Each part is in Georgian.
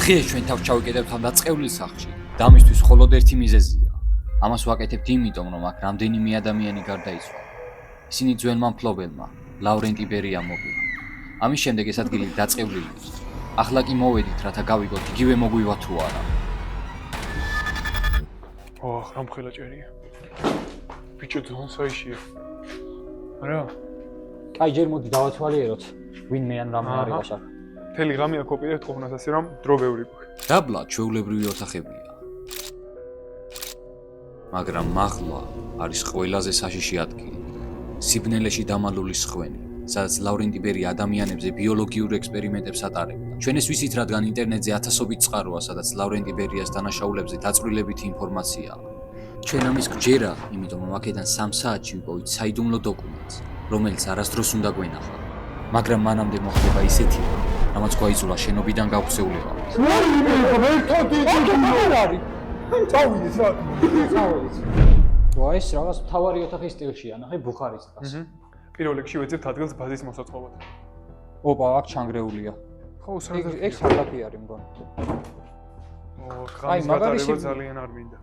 დღეს ჩვენ თავს ჩავიკეტებთ ამ დაწყევლილ სახლში და ამისთვის მხოლოდ ერთი მიზეზია. ამას ვაკეთებთ იმიტომ, რომ აქ რამდენიმე ადამიანი გარდაიცვალა. ისინი ძველმა მფლობელმა, ლავრენტ იბერიამ მოკლა. ამის შემდეგ ეს ადგილი დაწყევლილი იყო. ახლა კი მოვედით, რათა გავიგოთ იგივე მოგვივა თუ არა. ოხ, რამხელა ჭერია. ბიჭო ძონ საიშია. არა? კაი, ჯერ მოდი დავაცვალიეროთ. ვინმე ან რამე არის ვაშაკ. მთელი ღამე აქ ვიყიდეთ ყოფნას ასე რომ დრო ბევრი გვაქვს. დაბლა ჩვეულებრივი ოთახებია. მაგრამ მაღლა არის ყველაზე საშიში ადგილი. სიბნელეში დამალული სხვენი, სადაც ლავრენტ იბერი ადამიანებზე ბიოლოგიურ ექსპერიმენტებს ატარებდა. ჩვენ ეს ვიცით, რადგან ინტერნეტზე ათასობით წყაროა, სადაც ლავრენტ იბერიას დანაშაულებზე დაწვრილებითი ინფორმაციაა. ჩვენ ამის გჯერა, იმიტომ რომ აქედან 3 საათში ვიპოვით საიდუმლო დოკუმენტს, რომელიც არასდროს უნდა გვენახა. მაგრამ მანამდე მოხდება ისეთი, რამაც გვაიძულა შენობიდან გავხსეულიყავით. წავიდეთ რა. წავედით. ვა, ეს რაღაც მთავარი ოთახის სტილშია, ნახე ბუხარის წას. პირველ რიგში ვეძებთ ადგილს ბაზის მოსაწყობად. ოპა, აქ ჩანგრეულია. ხო, სადაც ეგ სახლი არის მგონი. ღამის გატარება ძალიან არ მინდა.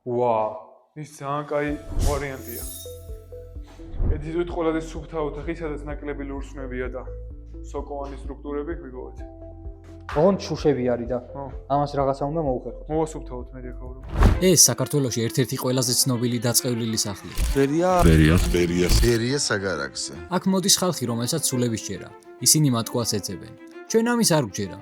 ვა, ის ძალიან კაი ვარიანტია. ედიზოთ ყველაზე სუფთა ოთახი, სადაც ნაკლები ლურსმნებია და სოკოვანი სტრუქტურები ვიგოვეთ. ოღონდ შუშები არის და ამას რაღაცა უნდა მოუხერხოთ. მოვასუფთავოთ მე დეკავრო. ეს საქართველოში ერთ-ერთი ყველაზე ცნობილი დაწყევლილი სახლია. ბერია საგარაგზე. აქ მოდის ხალხი, რომელსაც სულების ჯერა. ისინი მატყუას ეძებენ. ჩვენ ამის არ გვჯერა,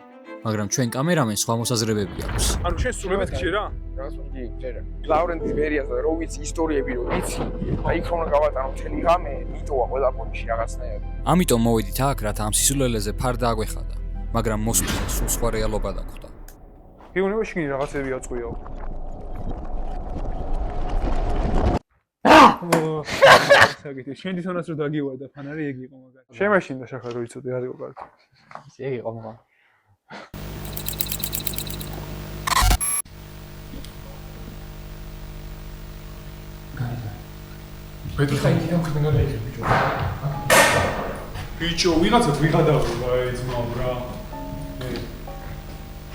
მაგრამ ჩვენ კამერამენს სხვა მოსაზრებები აქვს. ანუ შენ სულებად გჯერა? რაღაც იგი ჯერა. ლავრენტ იბერიას რო ვიცი ისტორიები რო ვიცი, და იქ რომ გავატარო მთელი ღამე, მიტოვა ყველა პონჩი რაღაცნაირად. ამიტომ მოვედით აქ, რათა ამ სისულელეზე ფარდა აგვეხადა, მაგრამ მოსვლა სულ სხვა რეალობა დაგვხვდა. გეუბნება შიგნი რაღაცები აწყვიაო. საგიტი, შენ თვითონაც რო დაგივარდა ფანარი ეგ იყო მაგარი. შემაშინდა შეხა რო იცოდე არ იყო კარგი. ეგ იყო მოგა. პეტრე ხაიდიდან ხდება და იქ ბიჭო. ბიჭო, ვიღაცა ვიღადავდა ეს მამრა.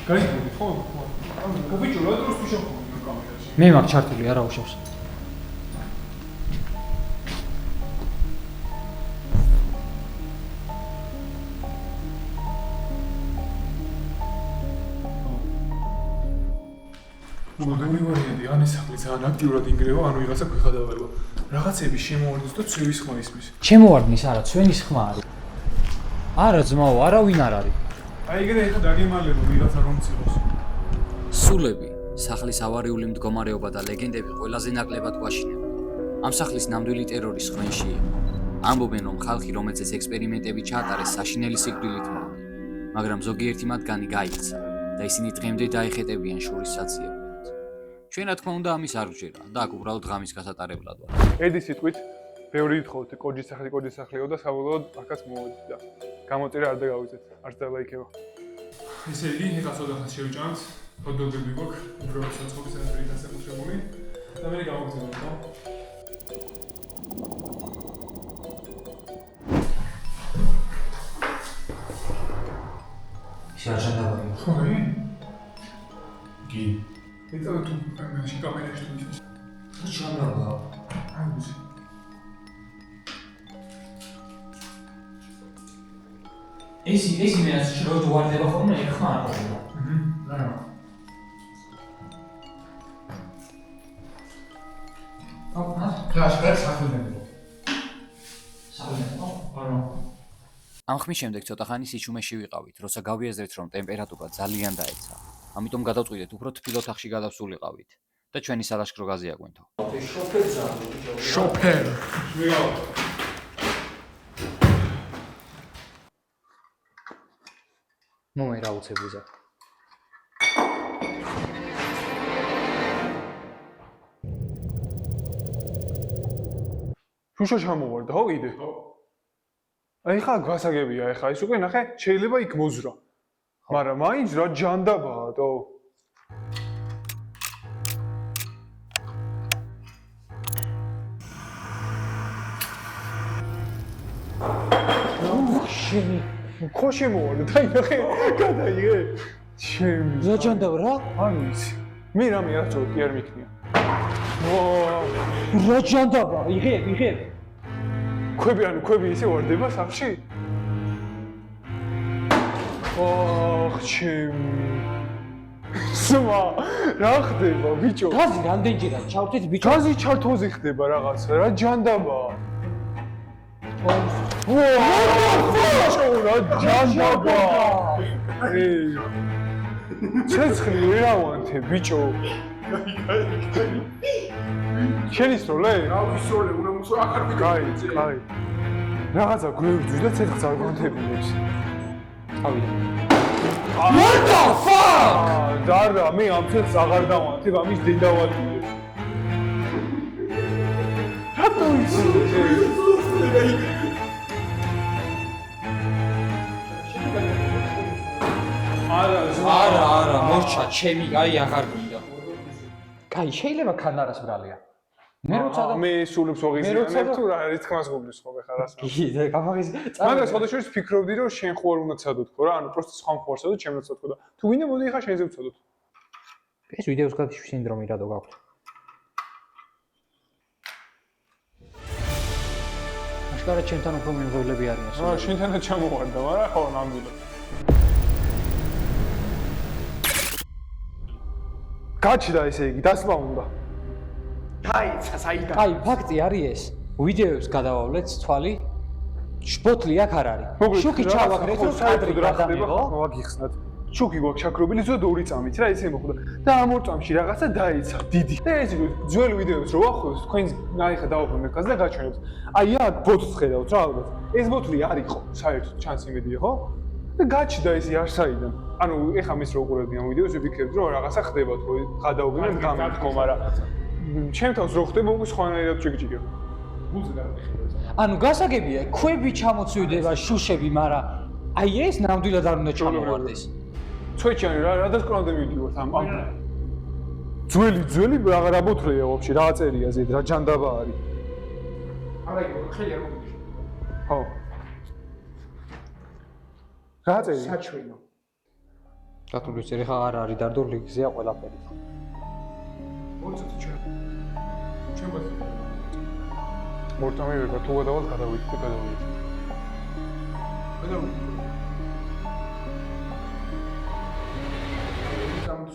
გაიგები ხო? ანუ ბიჭო, რა დროს ვიშოხო კამერაში? მე მაგ ჩართული არა უშავს. მოდელი ვარიანტი, ან ეს სახლი ძალიან აქტიურად ინგრევა, ან ვიღაცა გვიხადავება. რაღაცები შემოვარდნოს და ცევის ხმა ისმის. ჩემოვარდნის არა, ცვენის ხმა არის. არა ძმაო, არავინ არ არის. აი ეგრე ეხა დაგემალება ვიღაცა რომ ცილოს. სულები, სახლის ავარიული მდგომარეობა და ლეგენდები ყველაზე ნაკლებად გვაშინებდა. ამ სახლის ნამდვილი ტერორის ხვენში იყო. ამბობენ, რომ ხალხი, რომელზეც ექსპერიმენტები ჩაატარეს, საშინელი სიკვდილით მოვიდა. მაგრამ ზოგიერთი მათგანი გაიქცა და ისინი დღემდე დაეხეტებიან შურის საციებლად. ჩვენ რა თქმა უნდა ამის არ ვჯერა და აქ უბრალოდ ღამის გასატარებლად ვარ. ედი სიტყვით, ბევრი ითხოვთ კოჯის სახლიო და საბოლოოდ აქაც მოვედით და გამოწერა არ დაგავიძეთ, არც დალაიქება. ესე იგი, ეხლა ცოტახანს შევჭამთ, ფოტოები გვაქვს, უბრალოდ საწყობის ანტრით ასაკუთრებული და მე გავაგზავნოთ, ხო? შეაჩანდაბარი. ხო, კი. ეტა თუ ამაში კამერაში თუ ის. ჩამრავდა. აი ვიცი. ეს იმენას რო ვარდება ხოლმე ეგ ხმა არ ყოფილა. რა. და შეიძლება საფუძველი. არა. ამ ხმის შემდეგ ცოტა ხანი სიჩუმეში ვიყავით, როცა გავიაზრეთ, რომ ტემპერატურა ძალიან დაეცა. ამიტომ გადავწყვიტეთ უფრო თბილ ოთახში გადავსულიყავით და ჩვენი სალაშქრო გაზიაგვენთო. შოფერ. მომე რა უცებიზა. შუშა ჩამოვარდა, ხო კიდე? ხო. აი ხა გასაგებია, ეხა ის უკვე ნახე, შეიძლება იქ მოზრა. მაგრამ მაინც რა ჯანდაბაა, თო. ჩემი ხო შემოვარდა დაინახე გადაიღე ჩემი რა ჯანდავ რა არ ვიცი მე რამე არ წავ კი არ მიქნია რა ჯანდაბა იღებ ქვები ისე ვარდება სახში ჩემი სმა რა ხდება ბიჭო გაზი რამდენჯერად ჩავდეთ ბიჭო გაზი ჩართოზე ხდება რაღაცა რა ჯანდაბა რა ჯანდაბა ცეცხლი ვერავანთე ბიჭო შენისროლე რა ვისროლე უნდა მოსო ახარ ვიკაი კაი რაღაცა გვევძვის და ცეცხლს არ განთებინებს ავიდა What the fuck? დარა მე ამ ცეცხლს აღარ დავანთებ ამის დედავატია რატო იცი არა მორჩა ჩემი აი აღარ გვინდა კაი შეიძლება ქანარას ბრალია მე როცა და მე სულებს ვაღიზიანებ თუ რა რითქმას გუბლის ხო ხარ ასე კიდე გამაღიზ მაგრამ სხვადასხვა ფიქრობდი რომ შენ ხო არ უნდა ცადოთ ხო რა ანუ პროსტო სხვა მხარსა და ჩემ როცოთ ხო და თუ გინდა მოდი ხა შენზე ვცადოთ ეს ვიდეოს გადაშვის სინდრომი რადო გაქვთ აშკარად ჩემთან უფრო მიმღებლები არიან რა შენთანაც ჩამოვარდა მაგრამ ხო ნამდვილად გაჩნდა ესე იგი დასმა უნდა დაიცა საიდან კაი ფაქტი არის ეს ვიდეოს გადავავლეთ თვალი ბოთლი აქ არ არის შუქი ჩავაგრეთ რომ კადრი გადამიღო ვაგიხსნათ შუქი გვაქვს შაქრობილი ზოდ 2 წამით რა ისე მოხდა და ამ 2 წამში რაღაცა დაიცა დიდი და ეს ძველი ვიდეოს რო ვახოთ თქვენ ნაიხა დავაყენოთ კაც და გაჩვენებთ აი აქ ბოთლს ხედავთ რა ალბათ ეს ბოთლი არ იყო საერთოდ ჩანს იმედია ხო და გაჩნდა ესე არ საიდან ანუ ეხა მის რო უყურებდი ამ ვიდეოს ვიფიქრებდი რომ რაღაცა ხდება თქო გადავგინოთ გამეთქო მაგრამ ჩემ თავს რო ხდება უკვე სხვანაირად ჭიკჭიკე ანუ გასაგებია ქვები ჩამოცვიდება შუშები მაგრამ აი ეს ნამდვილად არ უნდა ჩამოვარდეს ცვეჩანი რა დასკვნამდე მივიდივართ ამ ძველი რა ბოთლია ვაფშე რა წერია ზედ რა ჯანდაბა არის არა იყო ხელი არ მოგიში ხო რა წერია საჩვენო დათულის წერი ხა არ არის დარდო ლიგზეა ყველაფერი მოწოდი ჩვენ ბას მორტამი ვერა თუ გადავალ გადავიდეთ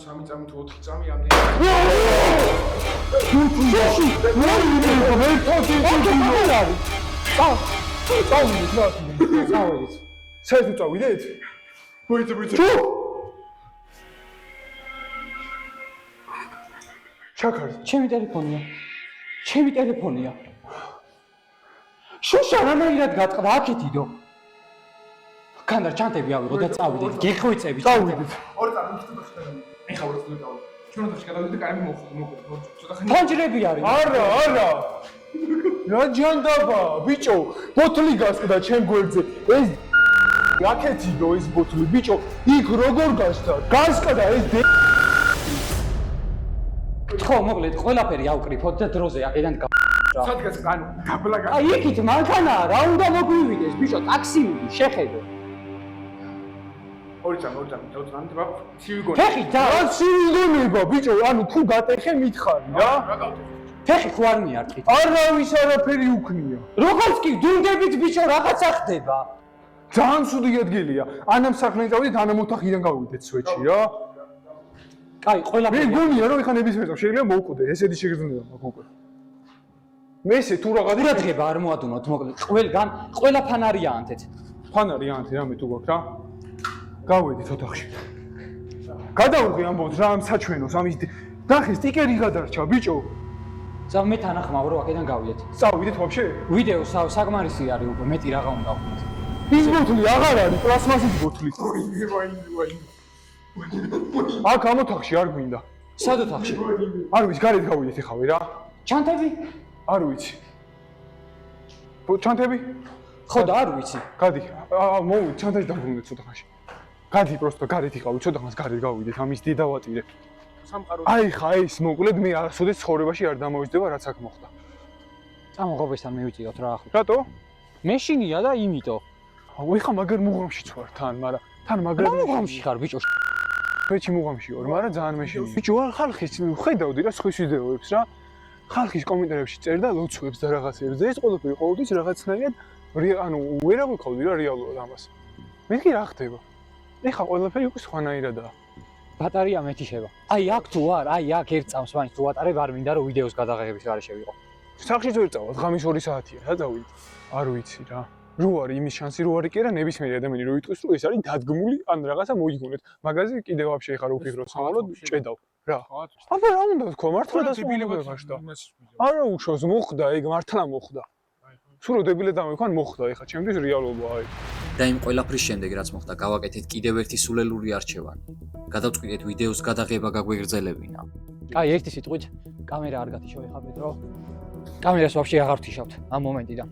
სამი წამი თუ 4 წამი ამდენი საერთოდ წავიდეთ? მოიწევით. ჩაქარ. ჩემი ტელეფონია. შუშა რანაირად გაწყდა აქეთიდო. კანდარ ჩანტები ავიღო და წავიდეთ. გეხვეწებით. წავიდეთ. ორი წამი ხდება ხდება. ეხა ვარ წავიდეთ. ჩვენ ოთხი გადავიდეთ და კარი მოხდა. ცოტა ხანი. ფანჯრები არის. არა. რა ჯანდაბა, ბიჭო, ბოთლი გასკდა ჩემ გვერდზე. ეს აქეთიდო ეს ბოთლი, ბიჭო, იქ როგორ გასკდა? გასკდა ეს ხო, მოკლედ, ყველაფერი ავკრიფოთ და დროზე აქედან სადღაც გაბლა აი იქით მანქანაა, რა უნდა მოგვივიდეს, ბიჭო, ტაქსი მიდი, შეხედო. ორი წამი და ცივი გონი. ფეხი და რა სულგონება, ბიჭო, ანუ თუ გატეხე მითხარი რა. ფეხი ხო არ მიარტყით. არავის არაფერი უქნია. როგორც კი დუნდებით ბიჭო, რაღაცა ხდება. ძალიან ცუდი ადგილია. ანამ სახლიდან წავიდეთ, ანამ ოთახიდან გავიდეთ სვეტში რა. კაი, მე ყველაფერი. გონია რომ ეხა ნებისმიერ წამს შეიძლება მოუკვდე, ესეთი შეგრძნება მაქვს უკვე. მე ესე თუ რაღაცა ყურადღება არ მოადუნოთ, მოკლედ, ყველგან ყველა ფანარია ანთეთ. ფანარი ანთი რამე თუ გვაქვს რა. გავედით ოთახში. გადავუღე ამბობთ რა ამ საჩვენოს, ამის ნახე სტიკერი გადარჩა, ბიჭო. ზავ მე თანახმავ რომ აქედან გავიდეთ. წავიდეთ ვაფშე? ვიდეო საკმარისი არის უკვე, მეტი რაღა უნდა ვქნათ. ის ბოთლი აღარ არის, პლასმასის ბოთლი. ვაი. აქ ამ ოთახში არ გვინდა. სად ოთახში? არ ვიცი, გარეთ გავიდეთ ეხავე რა. ჩანთები? არ ვიცი. ჩანთები? ხო და არ ვიცი. გადი. მოვიდეთ, ჩანთაში დაბრუნდეთ ცოტა ხანში. გადი პროსტო გარეთ იყავი, ცოტა ხანს გარეთ გავიდეთ, ამის დედავატირე. სამყარო. აი ხა ეს მოკლედ მე არასოდეს ცხოვრებაში არ დამოვიჯდება რაც აქ მოხდა. წამოღობესთან მივიწიოთ რა ახლა. რატო? მეშინია და იმიტომ. ეხა მაგარ მუღამშიც ვარ თან, მაგრამ თან მაგარ მუღამში ხარ ბიჭო. მეჩი მუღამში ვარ, მაგრამ ძალიან მეშინია. ბიჭო, ხალხის ხედავდი რა სხვის ვიდეოებს რა. ხალხის კომენტარებში წერდა ლოცვებს და რაღაცებს და ეს ყველაფერი ყოველთვის რაღაცნაირად ანუ ვერ აღვიქავდი რა რეალურად ამას. მეთქი რა ხდება? ეხა ყველაფერი უკვე სხვანაირადაა. ბატარია მეთიშება. აი აქ თუ არ, აი აქ ერთ წამს მაინც თუ ვატარებ არ მინდა რომ ვიდეოს გადაღებების გარეშე ვიყო. სახშიც ვერ წავალ, ღამის 2 საათია რა წავიდე. არ ვიცი რა. რო არის იმის შანსი რო არის კი არა ნებისმიერი ადამიანი რო იტყვის რომ ეს არის დადგმული ან რაღაცა მოიგონეთ. მაგაზე კიდევ ვაფშე ხარ უფიქროთ სამალოდ ჭედავ რა. აბა რა უნდა თქვა მართლა დასრულებაა გაშდა. არა უშავს მოხდა ეგ მართლა მოხდა. სულ რო დებილე დამექვან მოხდა ეხა ჩემთვის რეალობაა აი. და იმ ყველაფრის შემდეგ რაც მოხდა, გავაკეთეთ კიდევ ერთი სულელური არჩევანი. გადავწყვიტეთ ვიდეოს გადაღება გაგვეგრძელებინა. აი ერთი სიტყვით კამერა არ გათიშავ ეხა პეტრო. კამერას ვაფშე აღარ ვთიშავთ ამ მომენტიდან.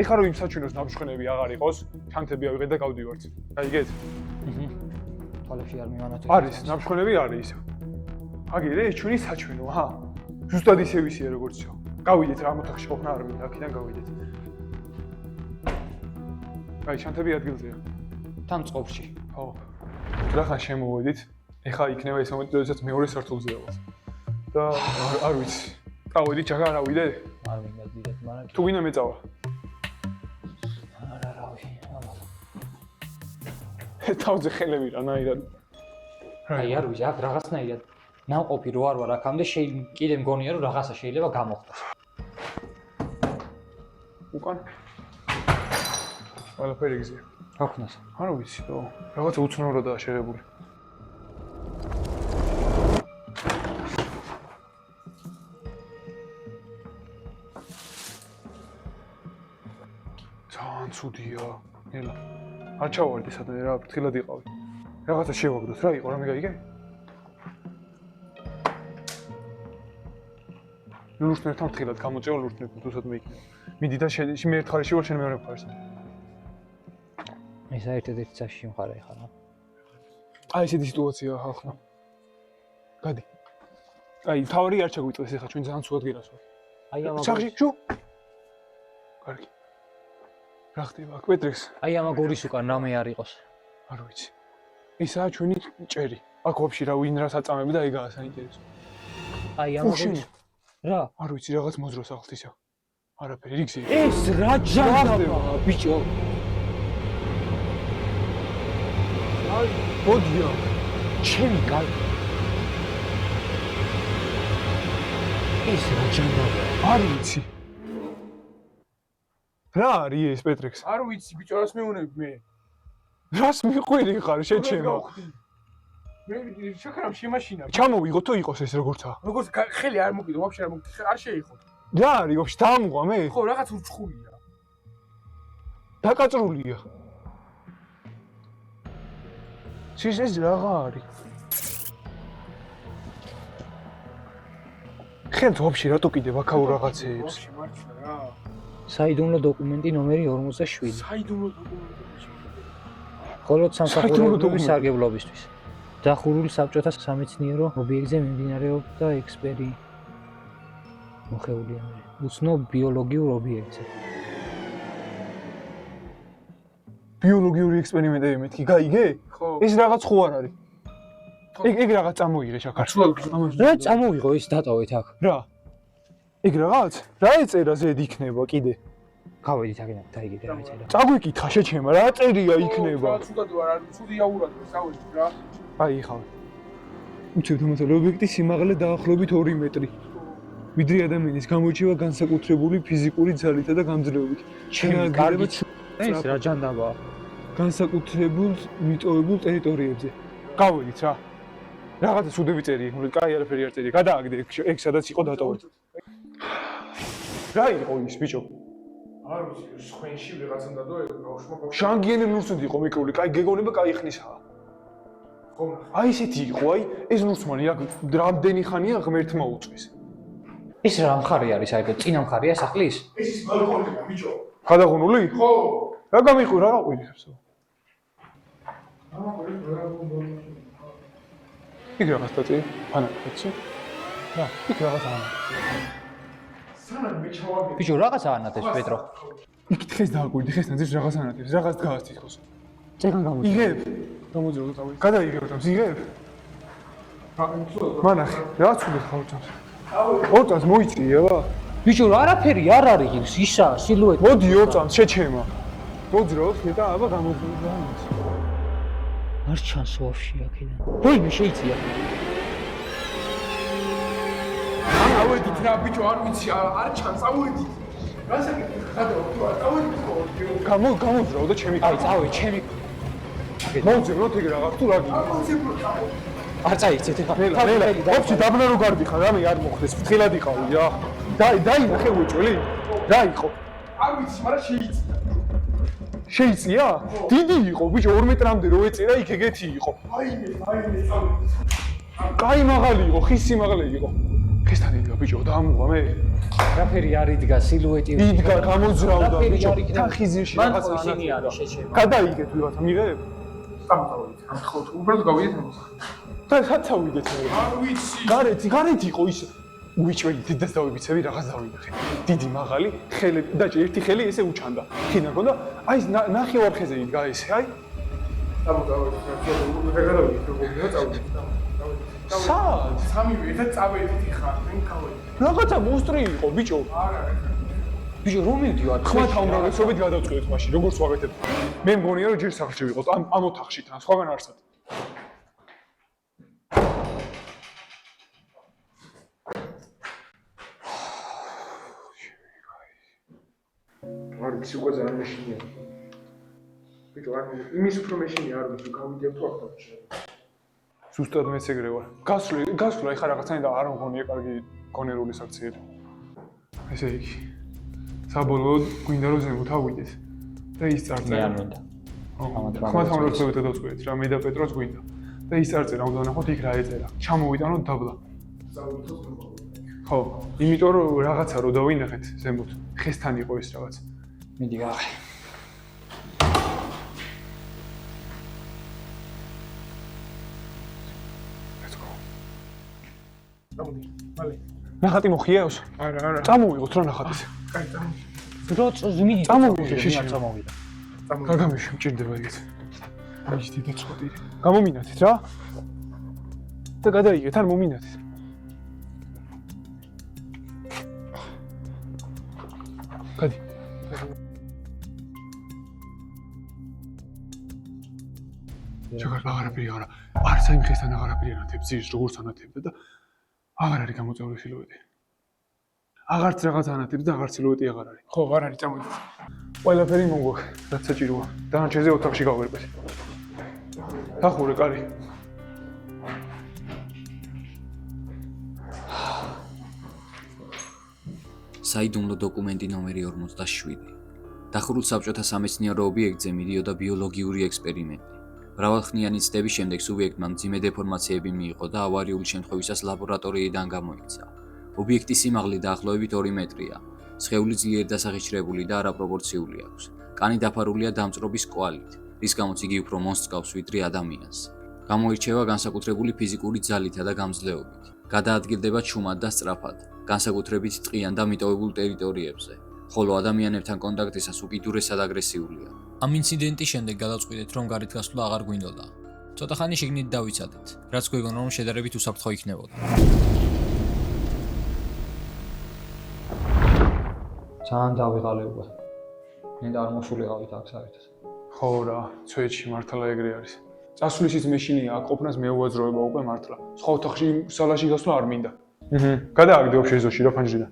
ეხა რომ იმ საჩვენოს ნაბშხენები აღარ იყოს, ჩანთები ავიღეთ და გავდივართ. გაიგეთ? თვალებში არ მივანათო. არის, ნაბშხენები არის ისე. აგერე ეს ჩვენი საჩვენო, აჰა. ზუსტად ისევისია როგორც შო. გავიდეთ რა მოთახში ყოფნა არ მინდა, აქედან გავიდეთ. აი, ჩანთები ადგილზეა. თან წყობაში. ხო. რახან შემოვედით. ეხა იქნება ეს მომენტი, როდესაც მეორე სართულზე ავალ. და არ ვიცი. წავედი ჯაგა რა ვიდე? არ მინდა დიდად, მაგრამ თუ ვინმე მეწავა. არა რავი, აბა. თავზე ხელები რანაირად. აი არ ვიცი, აქ რაღაცნაირად ნამყოფი რო არ ვარ აქამდე, კიდე მგონია რომ რაღაცა შეიძლება გამოხდეს. უკან. ყველაფერი გზია. გაქნას. არ ვიცი, რა. რაღაცა უცნაურადაა შეღებული. ძალიან ცუდია. ელა. არ ჩავარდი სადმე რა, ფრთხილად იყავი. რაღაცა შევაგდოთ რა, იყო რამე გაიგე? ლურსნერთან ფრთხილად გამოწევა ლურსნერთან თუ სადმე იქნება. მიდი და მე ერთ ხარისში ვარ, შენ მეორე ხარისში. მე საერთოდ წაში მხარე ხარ რა. აი ესეთი სიტუაციაა ხალხმა. გადი. აი თავი არ ჩაგვიწეს ახლა ჩვენ ძალიან სულად გერასვათ. აი ამ სახში შუ. კარგი. რა ხდება აქ პეტრიქს? აი ამ გორის უკან რამე არ იყოს. არ ვიცი. ესაა ჩვენი ჭერი. აქ ვაფშე რა ვინ რას აწამები და ეგაა საინტერესო. აი ამ გორის რა? არ ვიცი რაღაც მოძროს ახლა ისა. არაფერი რიგზია. ეს რა ჯანმრთელია ბიჭო. აი ბოდია. ჩემი კალ. ეს რა ჯანმრთელია? არ ვიცი. რა არის ეს პეტრიქს? არ ვიცი ბიჭო რას მეუნები მე. რას მიყვირი ხარ შეჩემო? მე შაქრამ შემაშინა. ჩამოვიღო თუ იყოს ეს როგორცა? როგორც ხელი არ მოკიდო, ვაფშე არ მოკიდო, არ შეიხო. რა არის ვაფშე დაამღვა მე? ხო, რაღაც ურჩხულია. დაკაწრულია. ეს რაღა არის? ხელთ ვაფშე რატო კიდევ აქაურ რაღაცეებს? ვაფშე მართლა რა. საიდუმლო დოკუმენტი ნომერი 47. საიდუმლო დოკუმენტი. მხოლოდ სამსახურების სარგებლობისთვის. დახურული საბჭოთა სამეცნიერო ობიექტზე მიმდინარეობდა ექსპერიმენტი. მოხეულია მე. უცნობ ბიოლოგიურ ობიექტზე. ბიოლოგიური ექსპერიმენტები მეთქი, გაიგე? ხო. ეს რაღაც ხო არ არის? ეგ რაღაც წამოიღე შაქარ. რა წამოიღო ის დატოვეთ აქ? რა? ეგ რაღაც? რა ეწერა ზედ იქნება კიდე? გავედით აქედან დაიგეთ რა ეწერა. წაგვიკითხა შეჩემა, რა წერია იქნება? რა ცუდად ვარ, ცუდი აურად გავედი რა. აი ხავ. უჩვენთ ამასე ობიექტი სიმაღლე დაახლოებით 2 მეტრი. ვიდრე ადამიანის გამოირჩევა განსაკუთრებული ფიზიკური ძალითა და გამძლეობით. ჩემი კარგი ეს რა ჯანდაბაა? განსაკუთრებულ მიტოვებულ ტერიტორიებზე. გავედით რა. რაღაცა ცუდები წერია, მაგრამ კაი არაფერი არ წერია. გადააგდე ეგ სადაც იყო დატოვეთ. რა იყო ის ბიჭო? არ ვიცი, სხვენში ვიღაცამ დადო ეგ ბავშვმა. შანგიენი ნურსუდი იყო მიკრული, კაი გეგონება კაი ხნისაა. ხო. აი ესეთი იყო, აი ეს ნურსმანი აქ რამდენი ხანია ღმერთმა უწვის. ეს რა მხარე არის აი წინა მხარეა სახლის? ეს ის ბალკონია ბიჭო. გადაღუნული? ხო. რა გამიყვი რა გაყვინებსო? იქ რაღაც დაწი, ანაკაცი. რა, იქ რაღაც ანა. სანამ მე ჩავაგე. ბიჭო, რაღაც ანათებს პეტრო. იქ დღეს დააკვირდი, დღეს ნაძებს რაღაც ანათებს, რაღაც დგას თითქოს. წეგან გამოიწვია. იღებ. გამოძრო და წავედი. გადაიღებ თავს, იღებ. მანახე, რა ცუდად ხავჭავს. ორ წამს მოიწია რა? ბიჭო, არაფერი არ არის ისა, სილუეტი. მოდი ორ წამს შეჩემა. მოძროთ და აბა გამოძრო. არ ჩანს ვაფშე აქედან. როიმე შეიწია. ავედით რა ბიჭო, არ ვიცი, არ ჩანს, ავედით. გასაგები ხადო, თუ არ ავედით ხო? გამოძრო და ჩემი აი, წავედი, ჩემი. მოძროთ ეგ რაღაც თუ რა გინდა. არ წაიქცეთ ეხლა. ნელა, ოფში დაბნა რო გარდიხარ, რამე არ მოხდეს, ფრთხილად იყავი რა. დაინახე უჭველი. რა იყო? არ ვიცი, მაგრამ შეიწია. შეიწია? დიდი იყო, ბიჭო, 2 მეტრამდე რო ეწირა, იქ ეგეთი იყო. აიმე, წავედი. კაი მაღალი იყო, ხისი მაღალი იყო. ხესთან იდგა ბიჭო, დაამუღა მე. არაფერი არ იდგა, სილუეტი. იდგა, გამოძრავდა ბიჭო, თან ხიზიაში რაღაცა ისინი არის შეჩემა. გადაიგეთ ვიღაცა, მიღებ? წამოვიდეთ. ხო, უბრალოდ გავიდეთ ამას. და სად წავიდეთ მე? არ ვიცი. გარეთ იყო ის უიჭველი დიდას დავიბიცები, რაღაც დავინახე. დიდი მაღალი, ხელები, და ერთი ხელი ესე უჩანდა. ხინა გონდა, აი ეს ნახევარხეზე იდგა ესე, აი. წავიდეთ, გადავიდეთ, როგორია წავიდეთ. სად? სამივე და წავედით ხარ, მე გავედით. რაღაცა მონსტრი იყო, ბიჭო. არა. ბიჭო, რომ მივდივარ? ხმათა უმრავლესობით გადავწყვეტ მაშინ, როგორც ვაკეთებ. მე მგონია რომ ჯერ სახლში ვიყოთ, ამ ოთახში თან, სხვაგან არსად. არ ვიცი, უკვე ძალიან მეშინია. ბიჭო, არ იმის უფრო მეშინია, არ ვიცი, გავიდებ თუ ახლა. ზუსტად მეც ეგრე ვარ. გასვლა ეხა რაღაცანი და არ მგონია კარგი გონერული საქციელი. ესე იგი. საბოლოოდ გვინდა რომ ზემოთ ავიდეთ. და ის წარწერა. მე არ მინდა. ხმათა უმრავლესობით დავწყვეტ რა, მე და პეტროც გვინდა. და ის წარწერა უნდა ნახოთ იქ რა ეწერა. ჩამოვიტანოთ დაბლა. ხო, იმიტომ რომ რაღაცა რო დავინახეთ ზემოთ. ხესთან იყო ეს რაღაც. მიდი აღე. ნახატი მოხიაოს? არა. წამოვიღოთ რა ნახატის. კაი, მიდი. წამოვიდე, არ შეშე. წამოვიდა. გაგამეში მჭირდება ეგეც. აი დიდი წვეტი. გამომინათეთ რა. და გადაიგეთ, ან მომინათეთ. გადი. შეგარ აღარაფერი არა. არც აი ხესთან აღარაფერი ანათებს, ის როგორც ანათებდა და აღარ არის გამოწეული სილუეტი. აღარც რაღაც ანათებს და აღარ სილუეტი აღარ არის. ხო, არ არის წამოვიდეთ. ყველაფერი მოგვაქვს, რაც საჭიროა. დანარჩენზე ოთახში გავერბეთ. დახურე კარი. საიდუმლო დოკუმენტი ნომერი 47. დახურულ საბჭოთა სამეცნიერო ობიექტზე მიდიოდა ბიოლოგიური ექსპერიმენტი. მრავალხნიანი ცდების შემდეგ სუბიექტმა მძიმე დეფორმაციები მიიღო და ავარიული შემთხვევისას ლაბორატორიიდან გამოიქცა. ობიექტის სიმაღლე დაახლოებით 2 მეტრია. სხეული ძლიერ დასახიჩრებული და არაპროპორციული აქვს. კანი დაფარულია დამწრობის კვალით, რის გამოც იგი უფრო მოსწავს ვიდრე ადამიანს. გამოირჩევა განსაკუთრებული ფიზიკური ძალითა და გამძლეობით. გადაადგილდება ჩუმად და სწრაფად, განსაკუთრებით ტყიან და მიტოვებულ ტერიტორიებზე, ხოლო ადამიანებთან კონტაქტისას უკიდურესად აგრესიულია. ამ ინციდენტის შემდეგ გადავწყვიტეთ, რომ გარეთ გასვლა აღარ გვინდოდა. ცოტა ხანი შიგნით დავიცადეთ, რაც გვეგონა რომ შედარებით უსაფრთხო იქნებოდა. ძალიან დავიღალებდა. მე და არ მოსულიყავით აქ საერთოდ. ხო რა, ცვეთში მართლა ეგრე არის. წასვლისიც მეშინია, აქ ყოფნას მეუვაძროება უკვე მართლა. სხვა ოთახში, სალაში გასვლა არ მინდა. გადააგდე ვაფშე ეზოში რა ფანჯრიდან.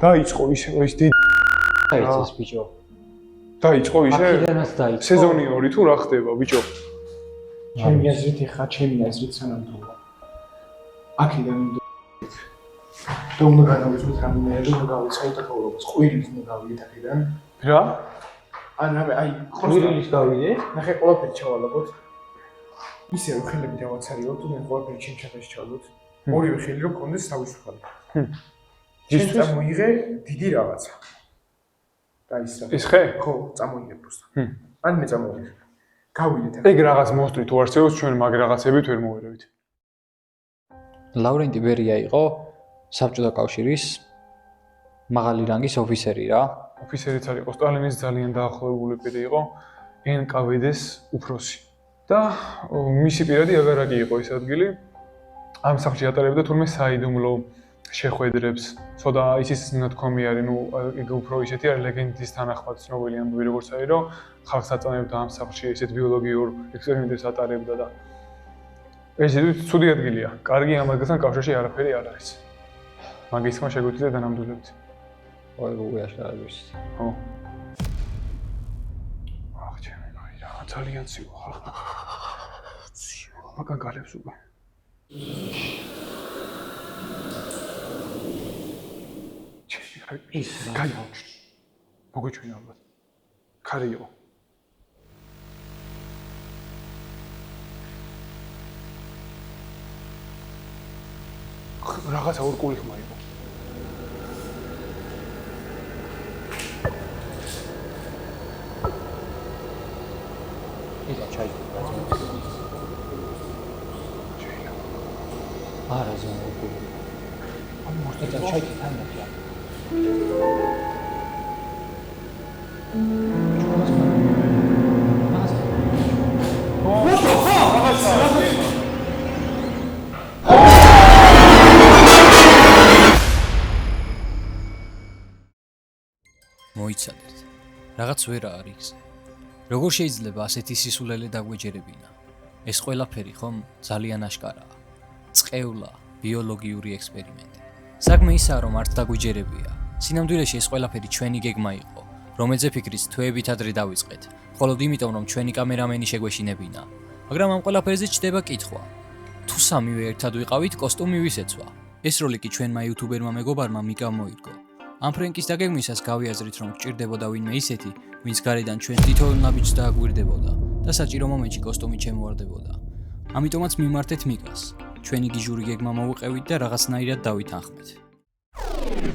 დაიწყო ისე ის დიდი დაიცეს ბიჭო. დაიწყო ისე აქედანაც დაიწყო. სეზონი 2 თუ რა ხდება ბიჭო? ჩემი აზრით ეხა ჩემი აზრით სანამდეა. აქედან და უნდა გადავიწყოთ რამდენიმე რომ გავიწყოთ ახალობას. ყვირილს უნდა გავიდეთ აქედან. რა? აი, ყვირილის გავიდეთ? ნახე ყველაფერი ჩავალაგოთ. ისე რომ ხელები დავაცარიოთ, თუ მე ყველაფერი ჩემ ჩახეში ჩავდოთ. ორივე ხელი რომ კონდეს თავისუფალი. ის წამოიღე დიდი რაღაცა. და ის რა. ის ხე? ხო, წამოიღე просто. ან მე წამოიღე. გავიდეთ. ეგ რაღაც მონსტრი თუ არსებობს ჩვენ მაგ რაღაცებით ვერ მოვერევით. ლავრენტი ბერია იყო საბჭოთა კავშირის მაღალი რანგის ოფიცერი რა. ოფიცერიც არ იყო, სტალინის ძალიან დაახლოებული პირი იყო, NKVD-ს უფროსი. და მისი პირადი აგარაკი იყო ეს ადგილი. ამ სახლში ატარებდა თურმე საიდუმლო შეხვედრებს. ცოტა ისიც ნათქვამი არის, ნუ ეგ უფრო ისეთი არის ლეგენდის თანახმად ცნობილი ამბავი როგორც არის, რომ ხალხს აწამებდა ამ სახლში ესეთ ბიოლოგიურ ექსპერიმენტებს ატარებდა და ეს ცუდი ადგილია. კარგი ამასთან კავშირში არაფერი არ არის. მაგის ხმა შეგვიძლია დანამდვილებით. ой, უაშკარებს. ხო. ახ ჩემი მაი რა ძალიან ცივა ხარ. ცივა. მაგან გალებს უკვე. ის კაი. მოგეჩვენა ალბათ. ხარი იყო. რაღაცა ორკული ხმა იყო. იდა ჩაი. არა ზონო ორკული. ამ მოსტა ჩაი თანახია. მოიცადეთ. რაღაც ვერ არის. როგორ შეიძლება ასეთი სისულელე დაგვეჯერებინა? ეს ყველაფერი ხომ ძალიან აშკარაა. წყევლა, ბიოლოგიური ექსპერიმენტი. საქმე ისაა, რომ არც დაგვეჯერებია. სინამდვილეში ეს ყველაფერი ჩვენი გეგმა იყო, რომელზე ფიქრიც თვეებით ადრე დავიწყეთ, მხოლოდ იმიტომ, რომ ჩვენი კამერამენი შეგვეშინებინა. მაგრამ ამ ყველაფერზე ჩდება კითხვა. თუ სამივე ერთად ვიყავით, კოსტუმი ვის ეცვა? ეს როლიკი ჩვენმა იუთუბერმა მეგობარმა მიკამ მოირგო. ამ ფრენკის დაგეგმვისას გავიაზრით, რომ გჭირდებოდა ვინმე ისეთი, ვინც გარედან ჩვენს თითოეულ ნაბიჯს დააგვირდებოდა და საჭირო მომენტში კოსტუმი შემოვარდებოდა. ამიტომაც მიმართეთ მიკას. ჩვენი გიჟური გეგმა მოვუყევით და რაღაცნაირად დავითანხმეთ.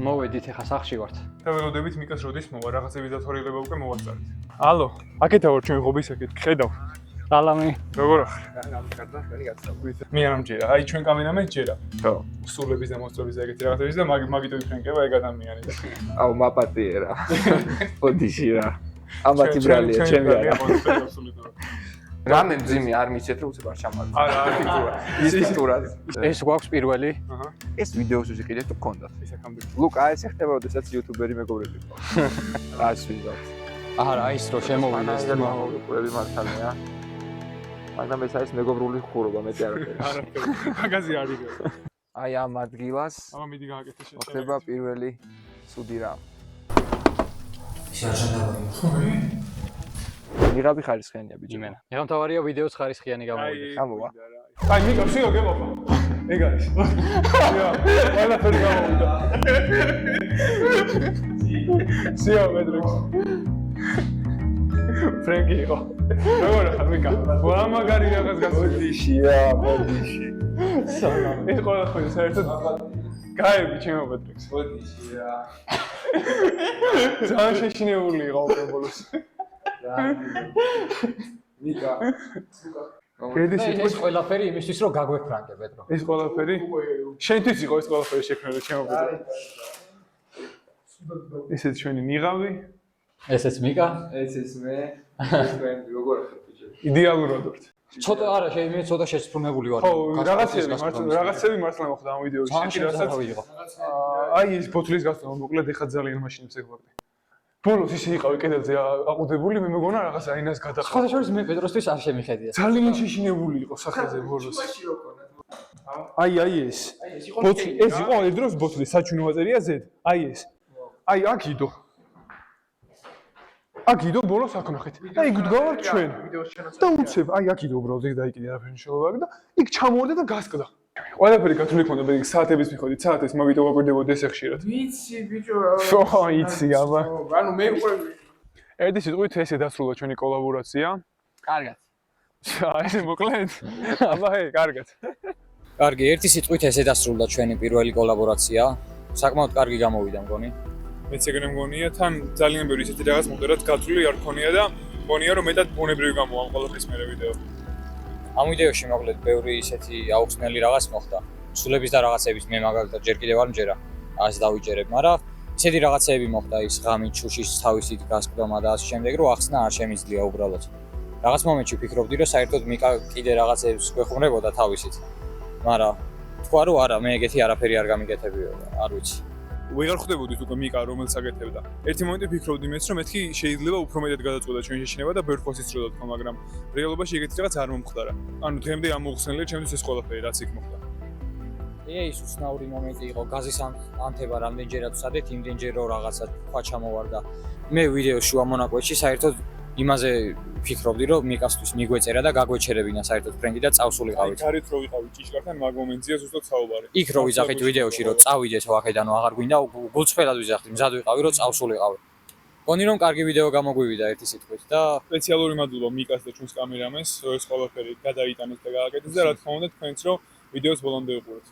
მოვედით ახლა სახში ვართ. და ველოდებით მიკას როდის მოვა, რაღაცების დათვალიერება უკვე მოვასწარეთ. ალო, აქეთა ვარ ჩვენ ღობის აქეთ, ხედავ. სალამი. როგორ ახარ? გამიგარდა, თქვენი გაცნობთ. მე არ ამჯერა, აი ჩვენ კამერამენს ჯერა. ხო. სულების და მოსწრების და ეგეთი რაღაცების და მაგით ვიფრენკება ეგ ადამიანი და. აუ მაპატიერა. ოდიში რა. ამათი ბრალია ჩემი არა. რამე მძიმე არ მიცეთ რომ უცებ არ ჩამოვარდა. არა, არტიკულა. ისტურად. ეს გვაქვს პირველი. აჰა. ეს ვიდეოს ვიყიდეთ თუ გქონდათ. ის აქამდე. ლუკა ეს ეხება როდესაც იუთუბერი მეგობრები ყო. რას ვიზავთ. არა, ის რო შემოვიდეს. მოგყურები მართალია. მაგრამ ეს არის მეგობრული ხურობა მეტი არაფერი. არაფერი. მაგაზი არ იგო. აი ამ ადგილას ამა მიდი გააკეთე შენ. ხდება პირველი ცუდი რამ. ხოი? მიღაბი ხარისხიანია ბიჭო. იმენა. ეხლა მთავარია ვიდეოს ხარისხიანი გამოვიდეს. გამოვა. აი მიკა შეგო გემობა. ეგ არის. ია, ყველაფერი გამოვიდა. სიო მეტრიქს. ფრენკი იყო. როგორ ახლა მიკა? რა მაგარი რაღაც ოდიშია, ოდიში. სალამ. ეს ყველაფერი საერთოდ გაები ჩემო მეტრიქს. ოდიშია. ძალიან შეშინებული იყო უკვე ბოლოს. მიკა. კედის ეს ყველაფერი იმისთვის რომ გაგვეფრანგე პეტრო. ეს ყველაფერი შენთვის იყო ეს ყველაფერი შექმნილი ჩემო მეტრიქს. ესეც ჩვენი ნიღავი. ესეც მიკა. ეს მე. თქვენ როგორ ხართ ბიჭო? იდეალურად ვართ. ცოტა არა, შეიძლება ცოტა შეცდომებული ვარ. ხო, რაღაცები მართლა მოხდა ამ ვიდეოში. რასაც ვიღო. აი ეს ბოთლის გასწრება მოკლედ ეხა ძალიან მაშინებს ეღვარდი. ბოლოს ისე იყავი კედელზე აყუდებული, მე მეგონა რაღაც აინას გადახდა. ხალხაშორის მე პეტროსთვის არ შემიხედია. ძალიან შეშინებული იყო სახეზე ბოლოს. აი ეს. ბოთლი, ეს იყო ერთდროს ბოთლი, საჩვენო აწერია Z. აი ეს. აი აქ იდო. აქ იდო ბოლოს აქ ნახეთ. და იქ ვდგავართ ჩვენ. და უცებ, აი აქ იდო უბრალოდ ეგ დაიკიდე არაფერი მნიშვნელობა და იქ ჩამოვარდა და გასკდა. ყველაფერი გათვლილი ქონდა, მე საათების მიხოდით, საათებს მაგით ვაკვირდებოდი ეს ხშირად. ვიცი ბიჭო. ხო, იცი, აბა. ანუ მე უყურები. ერთი სიტყვით ესე დასრულა ჩვენი კოლაბორაცია. კარგად. ესე მოკლედ. აბა, კარგად. კარგი, ერთი სიტყვით ესე დასრულდა ჩვენი პირველი კოლაბორაცია. საკმაოდ კარგი გამოვიდა მგონი. მეც ეგრე მგონია, თან ძალიან ბევრი ისეთი რაღაც მომდა, რაც გათვლილი არ ქონია და მგონია რომ მეტად ბუნებრივი გამოვა ამ ყველაფრის მერე ვიდეო. ამ ვიდეოში მოკლედ ბევრი ისეთი აუხსნელი რაღაც მოხდა. სულების და რაღაცების მე მაგალითად ჯერ კიდევ არ მჯერა. ასე დავიჯერებ, მაგრამ ისეთი რაღაცეები მოხდა ის ღამით შუშის თავისით გასკდომა და ასე შემდეგ, რომ ახსნა არ შემიძლია უბრალოდ. რაღაც მომენტში ვფიქრობდი, რომ საერთოდ მიკა კიდე რაღაცებს გვეხმარებოდა თავისით. მაგრამ თქვა რომ არა, მე ეგეთი არაფერი არ გამიკეთებიოდა, არ ვიცი. ვეღარ ხვდებოდით უკვე მიკა რომელს აკეთებდა. ერთი მომენტი ვფიქრობდი მეც რომ მეთქი შეიძლება უფრო მეტად გადაწყვეტა ჩვენი შეშინება და ბევრ խոսის წროდა თქო, მაგრამ რეალობაში ეგეთი რაღაც არ მომხდარა. ანუ დღემდე ამოხსნელია ჩემთვის ეს ყველაფერი რაც იქ მოხდა. ეს უცნაური მომენტი იყო, გაზის ანთება რამდენჯერად ვსადეთ, იმდენჯერ რომ რაღაცა თქვა ჩამოვარდა. მე ვიდეოს შუა მონაკვეთში საერთოდ იმაზე ვფიქრობდი, რომ მიკასთვის მიგვეწერა და გაგვეჩერებინა საერთოდ ფრენკი და წავსულიყავით. გარეთ რო ვიყავით ჭიშკართან, მაგ მომენტზეა ზუსტად საუბარი. იქ რო ვიზახით ვიდეოში, რომ წავიდეთ აქედანო აღარ გვინდა, გულწრფელად ვიზახით, მზად ვიყავი, რომ წავსულიყავი. გონი რომ კარგი ვიდეო გამოგვივიდა ერთი სიტყვით და სპეციალური მადლობა მიკას და ჩვენს კამერამენს, რომ ეს ყველაფერი გადაიტანეთ და გააკეთეს და რა თქმა უნდა თქვენც რომ ვიდეოს ბოლომდე უყურეთ.